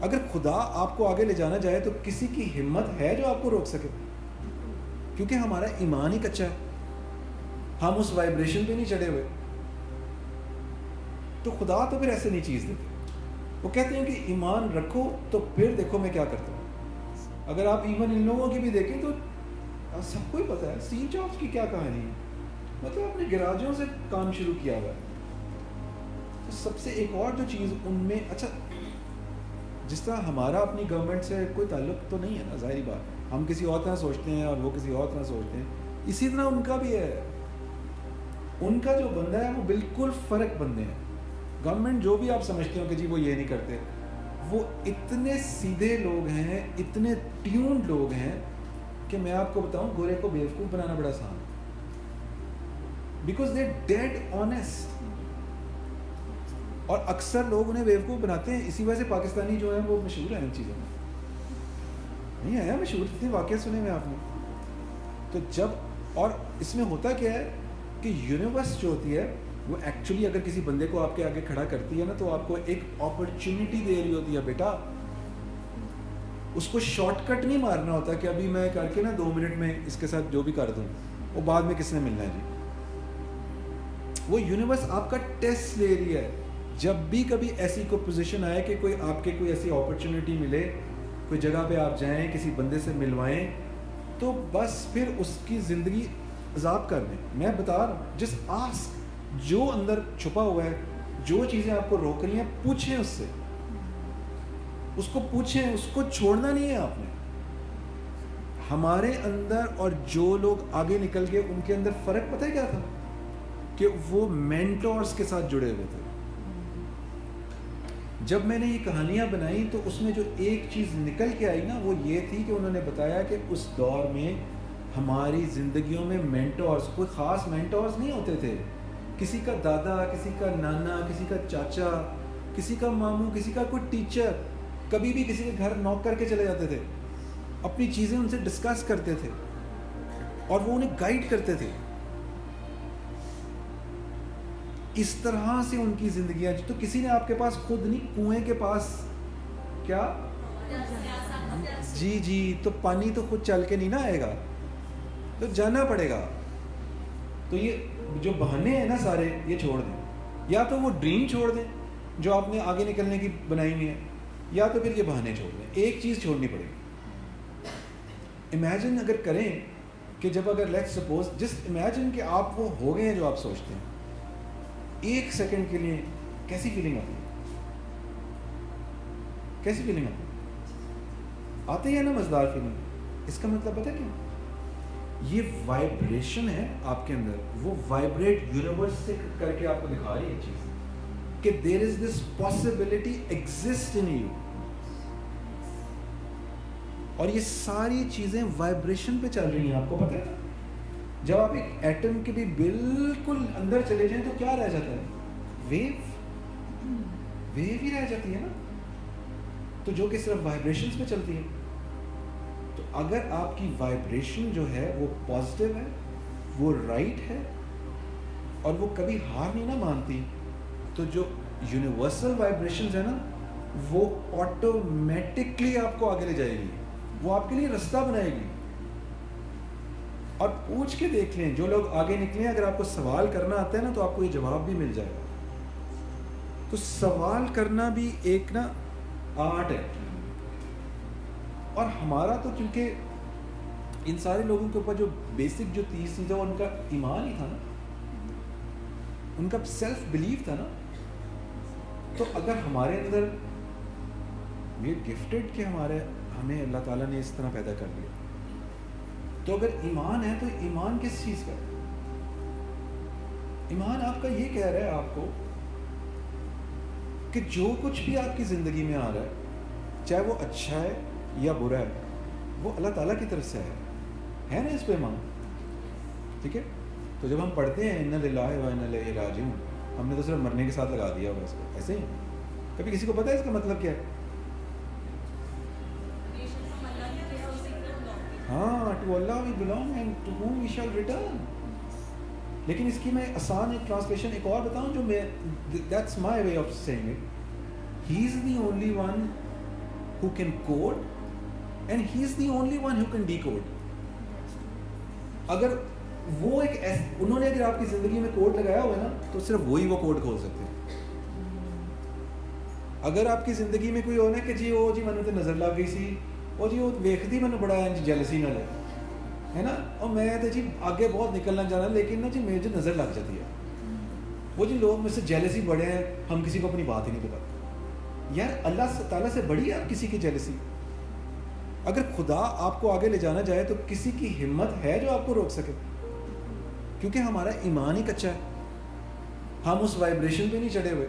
اگر خدا آپ کو آگے لے جانا چاہے تو کسی کی ہمت ہے جو آپ کو روک سکے؟ کیونکہ ہمارا ایمان ہی کچا ہے, ہم اس وائبریشن پہ نہیں چڑھے ہوئے. تو خدا تو پھر ایسے نہیں چیز دیتے. وہ کہتے ہیں کہ ایمان رکھو تو پھر دیکھو میں کیا کرتا ہوں. اگر آپ ایون ان لوگوں کی بھی دیکھیں تو سب کو ہی پتہ ہے اسٹیو جابس کی کیا کہانی ہے. مطلب اپنے گراجوں سے کام شروع کیا ہوا ہے. تو سب سے ایک اور جو چیز ان میں, اچھا جس طرح ہمارا اپنی گورنمنٹ سے کوئی تعلق تو نہیں ہے نا, ظاہری بات, ہم کسی اور طرح سوچتے ہیں اور وہ کسی اور طرح سوچتے ہیں, اسی طرح ان کا بھی ہے. ان کا جو بندہ ہے وہ بالکل فرق بندے ہیں. گورنمنٹ جو بھی آپ سمجھتے ہو کہ جی وہ یہ نہیں کرتے, وہ اتنے سیدھے لوگ ہیں, اتنے ٹیونڈ لوگ ہیں کہ میں آپ کو بتاؤں گورے کو بیوقوف بنانا بڑا آسان ہے, بیکاز دے ڈیڈ آنیسٹ. اور اکثر لوگ انہیں بیوقوف بناتے ہیں. اسی وجہ سے پاکستانی جو ہیں وہ مشہور ہیں ان چیزوں میں. نہیں آیا مشہور اتنے واقعہ سنے میں آپ نے. تو جب, اور اس میں ہوتا کیا ہے کہ یونیورس جو ہوتی ہے وہ ایکچولی اگر کسی بندے کو آپ کے آگے کھڑا کرتی ہے نا تو آپ کو ایک اپرچونٹی دے رہی ہوتی ہے بیٹا. اس کو شارٹ کٹ نہیں مارنا ہوتا کہ ابھی میں کر کے نا 2 منٹ میں اس کے ساتھ جو بھی کر دوں, وہ بعد میں کس نے ملنا ہے جی. وہ یونیورس آپ کا ٹیسٹ لے رہی ہے. جب بھی کبھی ایسی کوئی پوزیشن آئے کہ کوئی آپ کے کوئی ایسی اپرچونٹی ملے, کوئی جگہ پہ آپ جائیں, کسی بندے سے ملوائیں, تو بس پھر اس کی زندگی عذاب کر دیں. میں بتا رہا ہوں, جس آسک, جو اندر چھپا ہوا ہے, جو چیزیں آپ کو روک رہی ہیں, پوچھیں اس سے, اس کو پوچھیں, اس کو چھوڑنا نہیں ہے آپ نے. ہمارے اندر اور جو لوگ آگے نکل گئے ان کے اندر فرق پتہ ہے کیا تھا, کہ وہ مینٹورز کے ساتھ جڑے ہوئے تھے. جب میں نے یہ کہانیاں بنائی تو اس میں جو ایک چیز نکل کے آئی نا وہ یہ تھی کہ انہوں نے بتایا کہ اس دور میں ہماری زندگیوں میں مینٹورز, کوئی خاص مینٹورز نہیں ہوتے تھے. کسی کا دادا, کسی کا نانا, کسی کا چاچا, کسی کا ماموں, کسی کا کوئی ٹیچر, کبھی بھی کسی کے گھر نوک کر کے چلے جاتے تھے, اپنی چیزیں ان سے ڈسکس کرتے تھے اور وہ انہیں گائیڈ کرتے تھے. اس طرح سے ان کی زندگیاں, تو کسی نے آپ کے پاس خود نہیں, کنویں کے پاس کیا جی تو پانی تو خود چل کے نہیں نہ آئے گا, تو جانا پڑے گا. تو یہ جو بہانے ہیں نا سارے, یہ چھوڑ دیں. یا تو وہ ڈریم چھوڑ دیں جو آپ نے آگے نکلنے کی بنائی ہوئی ہے, یا تو پھر یہ بہانے چھوڑ دیں. ایک چیز چھوڑنی پڑے گی. امیجن اگر کریں کہ جب اگر لیٹس سپوز, جسٹ امیجن کہ آپ وہ ہو گئے ہیں جو آپ سوچتے ہیں, ایک سیکنڈ کے لیے کیسی فیلنگ آتی ہے؟ کیسی فیلنگ آتی ہے؟ آتی ہے نا مزدار فیلنگ. اس کا مطلب پتہ ہے کیا؟ یہ وائبریشن ہے آپ کے اندر, وہ وائبریٹ یونیورس سے کر کے آپ کو دکھا رہی ہے چیز کہ دیر از دس پاسبلٹی ایگزسٹ ان یو. اور یہ ساری چیزیں وائبریشن پہ چل رہی ہیں, آپ کو پتہ ہے. جب آپ ایک ایٹم کے بھی بالکل اندر چلے جائیں تو کیا رہ جاتا ہے؟ ویو ہی رہ جاتی ہے نا, تو جو کہ صرف وائبریشنز پہ چلتی ہے. تو اگر آپ کی وائبریشن جو ہے وہ پازیٹیو ہے, وہ رائٹ ہے, اور وہ کبھی ہار نہیں نہ مانتی, تو جو یونیورسل وائبریشنز ہیں نا وہ آٹومیٹکلی آپ کو آگے لے جائے گی, وہ آپ کے لیے رستہ بنائے گی. اور پوچھ کے دیکھ لیں, جو لوگ آگے نکلیں, اگر آپ کو سوال کرنا آتا ہے نا تو آپ کو یہ جواب بھی مل جائے گا. تو سوال کرنا بھی ایک نا آرٹ ہے. اور ہمارا تو چونکہ ان سارے لوگوں کے اوپر جو بیسک جو چیز تھی وہ ان کا ایمان ہی تھا نا, ان کا سیلف بلیف تھا نا. تو اگر ہمارے اندر یہ گفٹڈ کہ ہمیں اللہ تعالیٰ نے اس طرح پیدا کر دیا, تو اگر ایمان ہے تو ایمان کس چیز کا ہے؟ ایمان آپ کا یہ کہہ رہا ہے آپ کو کہ جو کچھ بھی آپ کی زندگی میں آ رہا ہے, چاہے وہ اچھا ہے یا برا ہے, وہ اللہ تعالیٰ کی طرف سے ہے نا, اس پہ ایمان. ٹھیک ہے. تو جب ہم پڑھتے ہیں اِنَّ لِلَّهِ وَإِنَّا إِلَيْهِ رَاجِعُونَ, ہم نے تو صرف مرنے کے ساتھ لگا دیا ہوا اس کو, ایسے ہی. کبھی کسی کو پتہ ہے اس کا مطلب کیا ہے؟ ہاں, to Allah we belong and to home we shall return. لیکن اس کی میں آسان ایک ٹرانسلیشن ایک اور بتاؤں جو میں, that's my way of saying it. He is the only one who can code and he is the only one who can decode. اگر وہ انہوں نے اگر آپ کی زندگی میں کوڈ لگایا ہوا ہے نا تو صرف وہی وہ کوڈ کھول سکتے ہیں. اگر آپ کی زندگی میں کوئی ہونا ہے کہ جی وہ جی میں نے تو نظر لگ گئی سی وہ جی وہ ویکھتی میں نے بڑا جیلسی نہ لے ہے نا اور میں تو جی آگے بہت نکلنا جانا لیکن نا جی مجھے نظر لگ جاتی ہے وہ جی لوگ مجھ سے جیلسی بڑے ہیں ہم کسی کو اپنی بات ہی نہیں بتاتے. یار اللہ تعالیٰ سے بڑی ہے آپ کسی کی جیلسی. اگر خدا آپ کو آگے لے جانا چاہے تو کسی کی ہمت ہے جو آپ کو روک سکے کیونکہ ہمارا ایمان ہی کچا ہے ہم اس وائبریشن پہ نہیں چڑھے ہوئے.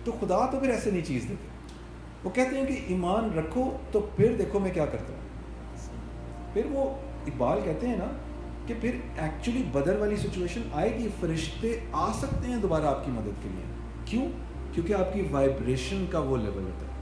تو خدا تو پھر ایسے نہیں چیز دیتے. وہ کہتے ہیں کہ ایمان رکھو تو پھر دیکھو میں کیا کرتا ہوں. پھر وہ اقبال کہتے ہیں نا کہ پھر ایکچولی بدر والی سچویشن آئے گی فرشتے آ سکتے ہیں دوبارہ آپ کی مدد کے لیے. کیوں؟ کیونکہ آپ کی وائبریشن کا وہ لیول ہوتا ہے.